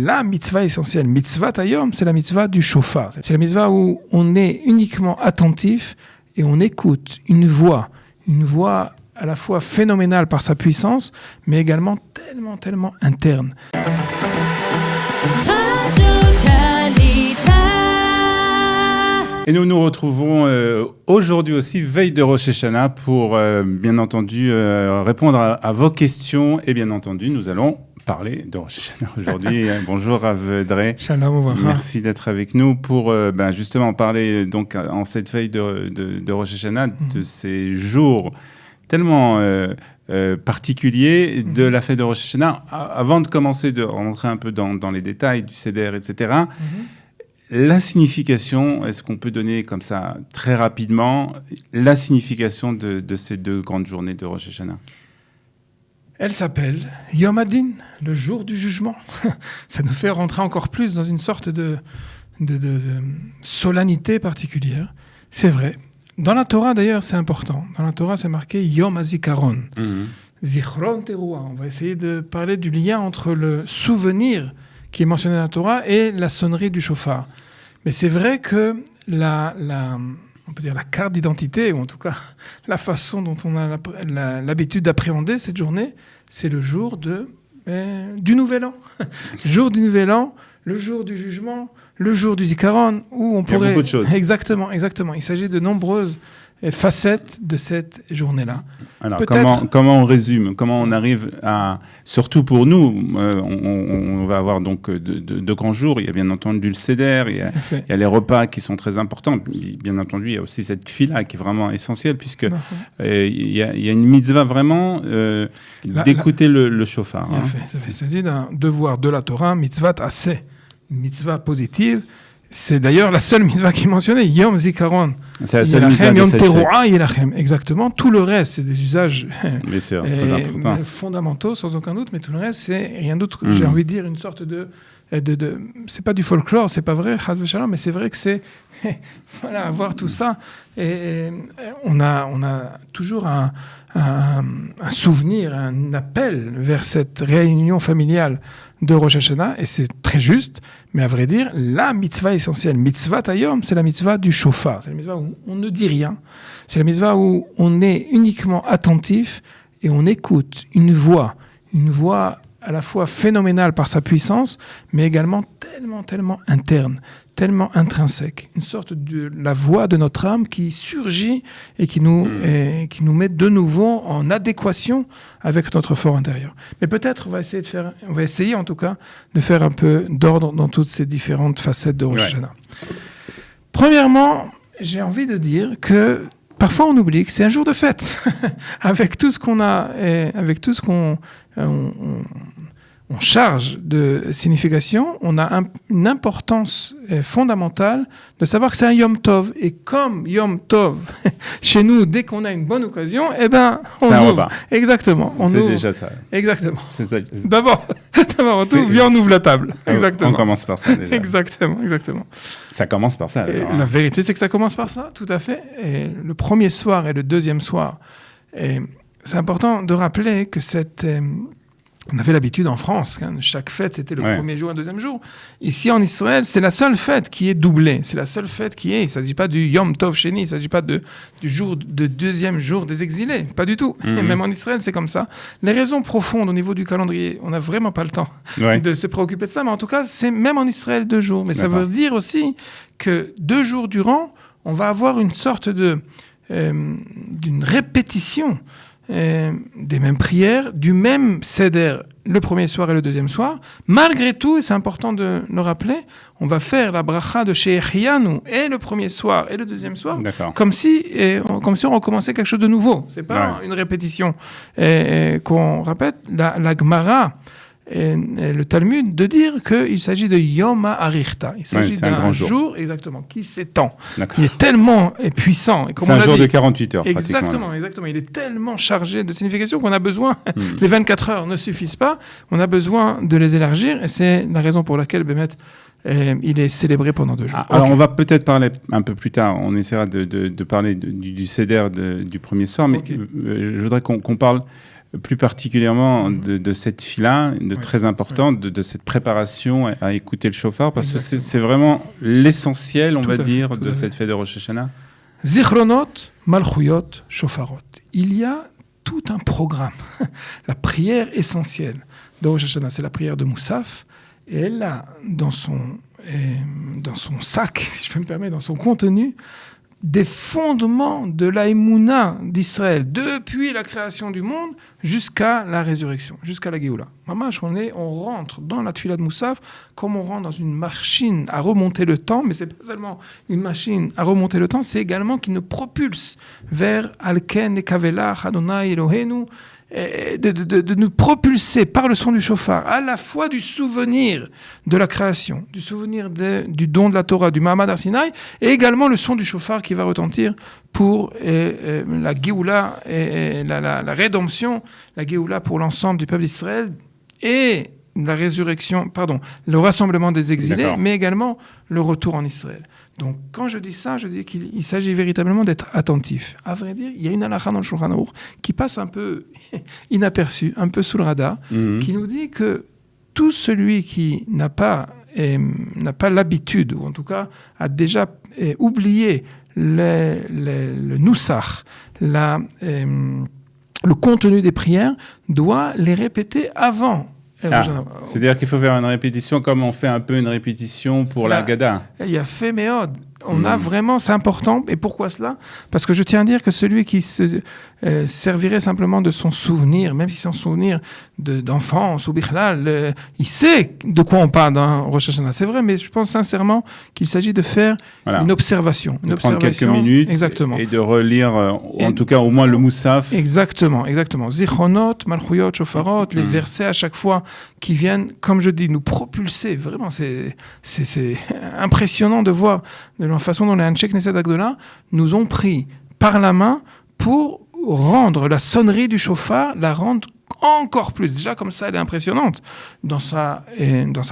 La mitzvah essentielle, mitzvah tayom, c'est la mitzvah du shofar. C'est la mitzvah où on est uniquement attentif et on écoute une voix à la fois phénoménale par sa puissance, mais également tellement interne. Et nous nous retrouvons aujourd'hui aussi, veille de Rosh Hashanah, pour bien entendu répondre à vos questions. Et bien entendu, nous allons parler de Rosh Hashanah aujourd'hui. Bonjour Rav Dre. Shalom Ouvracha. Merci d'être avec nous pour justement parler donc en cette veille de Rosh Hashanah de ces jours tellement particuliers de la fête de Rosh Hashanah. Avant de commencer de rentrer un peu dans les détails du Seder, etc., la signification, est-ce qu'on peut donner comme ça très rapidement la signification de ces deux grandes journées de Rosh Hashanah? Elle s'appelle Yom Hadin, le jour du jugement. Ça nous fait rentrer encore plus dans une sorte de solennité particulière. C'est vrai. Dans la Torah, d'ailleurs, c'est important. Dans la Torah, c'est marqué Yom HaZikaron. Zichron Teruah. On va essayer de parler du lien entre le souvenir qui est mentionné dans la Torah et la sonnerie du shofar. Mais c'est vrai que on peut dire la carte d'identité, ou en tout cas la façon dont on a l'habitude d'appréhender cette journée, c'est le jour du Nouvel An. Le jour du Nouvel An, le jour du jugement, le jour du Zikaron, où on pourrait... Il y a beaucoup de choses. Exactement. Il s'agit de nombreuses facettes de cette journée-là. Alors, comment on résume? Comment on arrive à... Surtout pour nous, on va avoir donc de grands jours. Il y a bien entendu le Seder, il y a les repas qui sont très importants. Bien entendu, il y a aussi cette fila qui est vraiment essentielle, puisque il y a une mitzvah vraiment d'écouter le shofar. Il s'agit d'un devoir de la Torah, mitzvah assez, mitzvah positive. C'est d'ailleurs la seule mitzvah qui est mentionnée, Yom Zikaron. C'est la seule mitzvah Yom Teruah Yelachem. Exactement. Tout le reste, c'est des usages bien sûr, très importants, fondamentaux, sans aucun doute, mais tout le reste, c'est rien d'autre que, j'ai envie de dire, une sorte de c'est pas du folklore, c'est pas vrai, Chas v'Shalom, mais c'est vrai que c'est voilà, avoir tout ça. Et on a toujours un souvenir, un appel vers cette réunion familiale de Rosh Hashanah, et c'est très juste, mais à vrai dire, la mitzvah essentielle, mitzvah tayom, c'est la mitzvah du shofar, c'est la mitzvah où on ne dit rien, c'est la mitzvah où on est uniquement attentif et on écoute une voix à la fois phénoménale par sa puissance, mais également tellement interne, tellement intrinsèque, une sorte de la voix de notre âme qui surgit et qui nous met de nouveau en adéquation avec notre fort intérieur. Mais peut-être on va essayer en tout cas de faire un peu d'ordre dans toutes ces différentes facettes de Rosh Hashanah. Premièrement, j'ai envie de dire que parfois on oublie que c'est un jour de fête. Avec tout ce qu'on a, et avec tout ce qu'on on charge de signification, on a une importance fondamentale de savoir que c'est un Yom Tov. Et comme Yom Tov, chez nous, dès qu'on a une bonne occasion, on ouvre. Repas. Exactement. C'est déjà ça. Exactement. C'est ça. D'abord, on ouvre la table. Exactement. On commence par ça déjà. Exactement. Ça commence par ça. La vérité, c'est que ça commence par ça, tout à fait. Et le premier soir et le deuxième soir. Et c'est important de rappeler que on avait l'habitude en France, chaque fête c'était le premier jour et le deuxième jour. Ici en Israël, c'est la seule fête qui est doublée. C'est la seule fête il ne s'agit pas du Yom Tov Sheni, il ne s'agit pas du deuxième jour des exilés, pas du tout. Et même en Israël, c'est comme ça. Les raisons profondes au niveau du calendrier, on n'a vraiment pas le temps de se préoccuper de ça, mais en tout cas, c'est même en Israël 2 jours. Mais ça veut dire aussi que 2 jours durant, on va avoir une sorte d'une répétition des mêmes prières, du même seder le premier soir et le deuxième soir. Malgré tout, et c'est important de le rappeler, on va faire la bracha de She'echianu et le premier soir et le deuxième soir, comme si on recommençait quelque chose de nouveau. C'est pas une répétition qu'on répète. La Gemara et le Talmud de dire qu'il s'agit de Yom HaArichta. Il s'agit d'un jour exactement, qui s'étend. Il est tellement puissant. Et c'est un jour de 48 heures. Exactement. Il est tellement chargé de signification qu'on a besoin, les 24 heures ne suffisent pas, on a besoin de les élargir, et c'est la raison pour laquelle Bémet il est célébré pendant 2 jours. Alors on va peut-être parler un peu plus tard, on essaiera de parler du Seder du premier soir, mais je voudrais qu'on parle plus particulièrement de cette fila, très importante, de cette préparation à écouter le shofar, parce que c'est vraiment l'essentiel, on va dire, de cette fête de Rosh Hashanah. Zichronot, Malchuyot, Shofarot. Il y a tout un programme. La prière essentielle de Rosh Hashanah, c'est la prière de Moussaf, et elle a dans son sac, si je peux me permettre, dans son contenu, des fondements de la Emouna d'Israël, depuis la création du monde jusqu'à la résurrection, jusqu'à la Géoula. Mamash, on rentre dans la Tfila de Moussaf comme on rentre dans une machine à remonter le temps, mais c'est pas seulement une machine à remonter le temps, c'est également qui nous propulse vers Alken et Kavela, Adonai Elohenu, de nous propulser par le son du shofar, à la fois du souvenir de la création, du souvenir du don de la Torah, du Mahamad Har Sinaï, et également le son du shofar qui va retentir pour la Géoula, et la rédemption, la Géoula pour l'ensemble du peuple d'Israël, et la résurrection, le rassemblement des exilés, mais également le retour en Israël. Donc, quand je dis ça, je dis qu'il s'agit véritablement d'être attentif. À vrai dire, il y a une halakha dans le Shulchan Aruch qui passe un peu inaperçue, un peu sous le radar, qui nous dit que tout celui qui n'a pas l'habitude, ou en tout cas a déjà oublié le noussach, le contenu des prières, doit les répéter avant. C'est-à-dire qu'il faut faire une répétition comme on fait un peu une répétition pour la Haggadah. Il y a fait méod. On a vraiment, c'est important. Et pourquoi cela ? Parce que je tiens à dire que celui qui se servirait simplement de son souvenir, même si c'est un souvenir d'enfance ou bichlal, il sait de quoi on parle dans Rosh Hashanah. C'est vrai, mais je pense sincèrement qu'il s'agit de faire une observation. Prendre quelques minutes et de relire, en tout cas au moins le Moussaf. Exactement. Zichronot, Malchuyot, Shofarot, les versets à chaque fois qui viennent, comme je dis, nous propulser. Vraiment, c'est impressionnant de voir de la façon dont les Anshe Knesset Agdola nous ont pris par la main pour rendre la sonnerie du shofar, la rendre encore plus. Déjà, comme ça, elle est impressionnante dans sa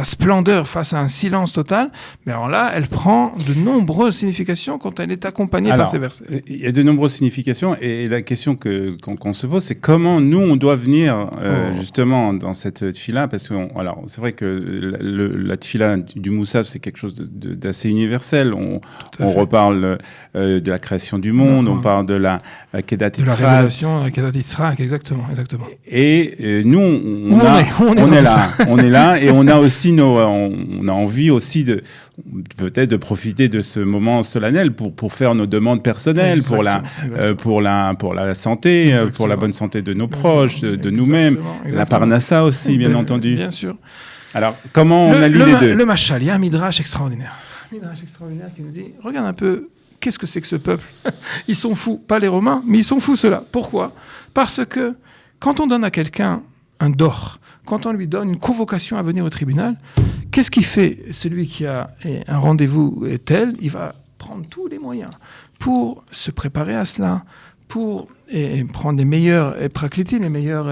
splendeur face à un silence total. Mais alors là, elle prend de nombreuses significations quand elle est accompagnée par ces versets. Il y a de nombreuses significations et la question qu'on se pose, c'est comment nous, on doit venir justement dans cette tfila, parce que c'est vrai que la tfila du Moussaf, c'est quelque chose d'assez universel. On reparle de la création du monde, on parle de la Kedat Yitzhak. De la révélation, la Kedat Yitzhak, exactement. Et nous, on est là, et on a aussi on a envie aussi peut-être de profiter de ce moment solennel pour faire nos demandes personnelles, pour la santé, pour la bonne santé de nos proches, de nous-mêmes, la parnassa aussi, bien entendu. Bien sûr. Alors, comment on allie les deux ? Le machal, il y a un midrash extraordinaire. Un midrash extraordinaire qui nous dit, regarde un peu, qu'est-ce que c'est que ce peuple ? Ils sont fous, pas les Romains, mais ils sont fous ceux-là. Pourquoi ? Parce que quand on donne à quelqu'un un dor, quand on lui donne une convocation à venir au tribunal, qu'est-ce qu'il fait ? Celui qui a un rendez-vous tel, il va prendre tous les moyens pour se préparer à cela, pour prendre les meilleurs praklitim, les meilleurs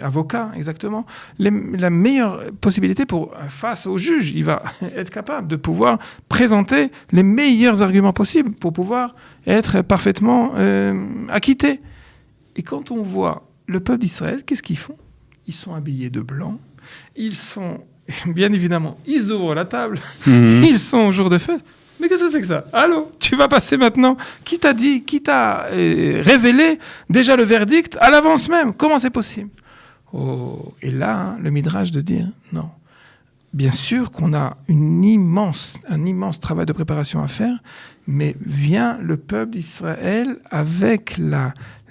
avocats, exactement, la meilleure possibilité face au juge, il va être capable de pouvoir présenter les meilleurs arguments possibles pour pouvoir être parfaitement acquitté. Et quand on voit le peuple d'Israël, qu'est-ce qu'ils font ? Ils sont habillés de blanc, ils ouvrent la table, ils sont au jour de fête. Mais qu'est-ce que c'est que ça ? Allô ? Tu vas passer maintenant ? Qui t'a révélé déjà le verdict à l'avance même ? Comment c'est possible ? Et là, le midrash de dire non. Bien sûr qu'on a un immense travail de préparation à faire, mais vient le peuple d'Israël avec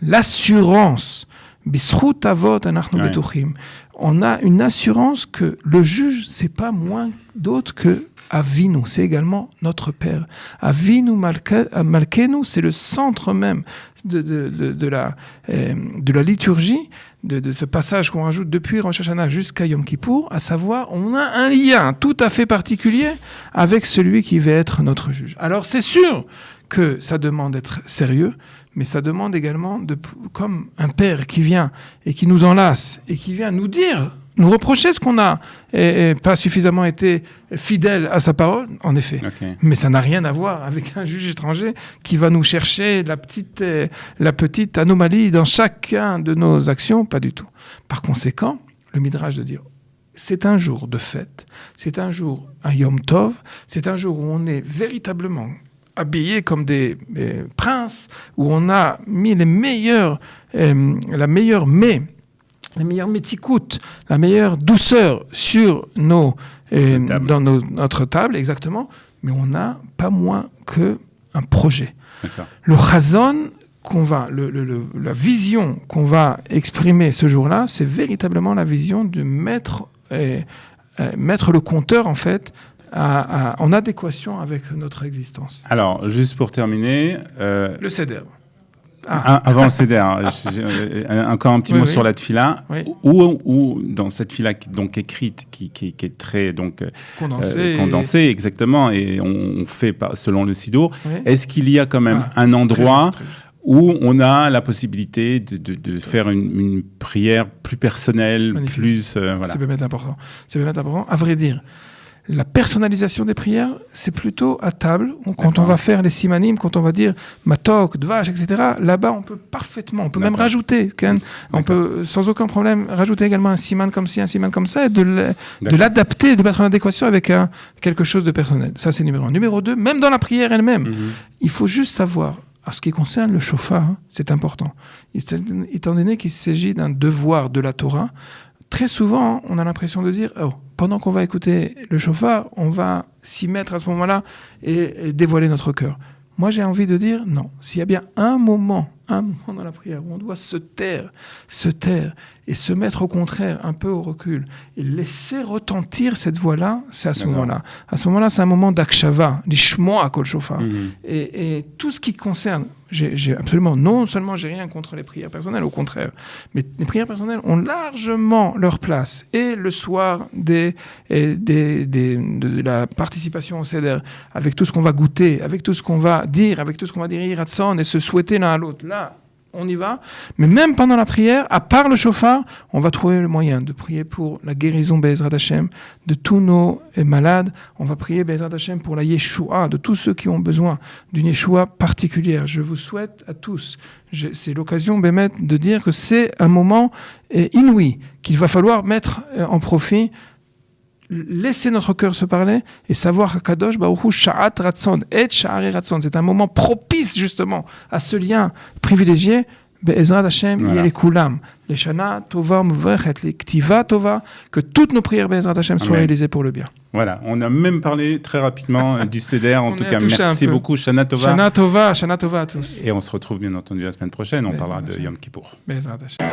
l'assurance. Bisrout avot anachnu betuchim. On a une assurance que le juge, c'est pas moins d'autre que Avinu, c'est également notre Père. Avinu Malkenu, c'est le centre même de la liturgie, de ce passage qu'on rajoute depuis Rosh Hashanah jusqu'à Yom Kippour, à savoir, on a un lien tout à fait particulier avec celui qui va être notre juge. Alors c'est sûr que ça demande d'être sérieux, mais ça demande également, comme un père qui vient et qui nous enlace et qui vient nous dire nous reprocher ce qu'on n'a pas suffisamment été fidèle à sa parole, en effet. Okay. Mais ça n'a rien à voir avec un juge étranger qui va nous chercher la petite anomalie dans chacun de nos actions, pas du tout. Par conséquent, le Midrash de dire, c'est un jour de fête, c'est un jour, un Yom Tov, c'est un jour où on est véritablement habillés comme des princes, où on a mis la meilleure méticoute, la meilleure douceur sur notre table, exactement, mais on n'a pas moins qu'un projet. D'accord. Le chazon la vision qu'on va exprimer ce jour-là, c'est véritablement la vision de mettre le compteur, en fait, en adéquation avec notre existence. Alors, juste pour terminer... Le Seder. Avant le Seder, encore un petit mot sur la tefila, où dans cette tefila donc écrite, qui est très donc condensée, exactement, et on fait selon le Sidour, est-ce qu'il y a quand même un endroit où on a la possibilité de faire une prière plus personnelle, magnifique. Plus... voilà. C'est peut-être important. À vrai dire, la personnalisation des prières, c'est plutôt à table. Quand on va faire les simanim, quand on va dire matok, dvash, etc., là-bas, on peut parfaitement, on peut même rajouter, on peut sans aucun problème rajouter également un siman comme ci, un siman comme ça, et de l'adapter, de mettre en adéquation avec quelque chose de personnel. Ça, c'est numéro 1. Numéro 2, même dans la prière elle-même, il faut juste savoir, en ce qui concerne le shofar, c'est important. Étant donné qu'il s'agit d'un devoir de la Torah, très souvent, on a l'impression de dire pendant qu'on va écouter le shofar, on va s'y mettre à ce moment-là et dévoiler notre cœur. Moi, j'ai envie de dire non. S'il y a bien un moment dans la prière où on doit se taire et se mettre au contraire un peu au recul et laisser retentir cette voix-là, c'est à ce moment-là. À ce moment-là, c'est un moment d'akshava, l'ishmoa kol shofar. Et tout ce qui concerne, j'ai absolument, non seulement j'ai rien contre les prières personnelles, au contraire, mais les prières personnelles ont largement leur place. Et le soir de la participation au Seder, avec tout ce qu'on va goûter, avec tout ce qu'on va dire, avec tout ce qu'on va dire Yiratson et se souhaiter l'un à l'autre. Là, on y va. Mais même pendant la prière, à part le shofar, on va trouver le moyen de prier pour la guérison Be'ezrat Hashem de tous nos malades. On va prier Be'ezrat Hashem pour la Yeshua, de tous ceux qui ont besoin d'une Yeshua particulière. Je vous souhaite à tous, c'est l'occasion Bémet de dire que c'est un moment inouï qu'il va falloir mettre en profit. Laisser notre cœur se parler et savoir que Kadosh Baruch Hu Sha'at Ratzon et Sha'ari Ratzon, c'est un moment propice justement à ce lien privilégié. Be'ezrat Hashem yele kulam, les Shana Tova Muvrechet, les Ktiva Tova, que toutes nos prières Be'ezrat Hashem soient réalisées pour le bien. Voilà, on a même parlé très rapidement du Seder. En tout cas, merci beaucoup, Shana Tova. Shana Tova à tous. Et on se retrouve bien entendu la semaine prochaine. On parlera de Yom Kippour. Be'ezrat Hashem.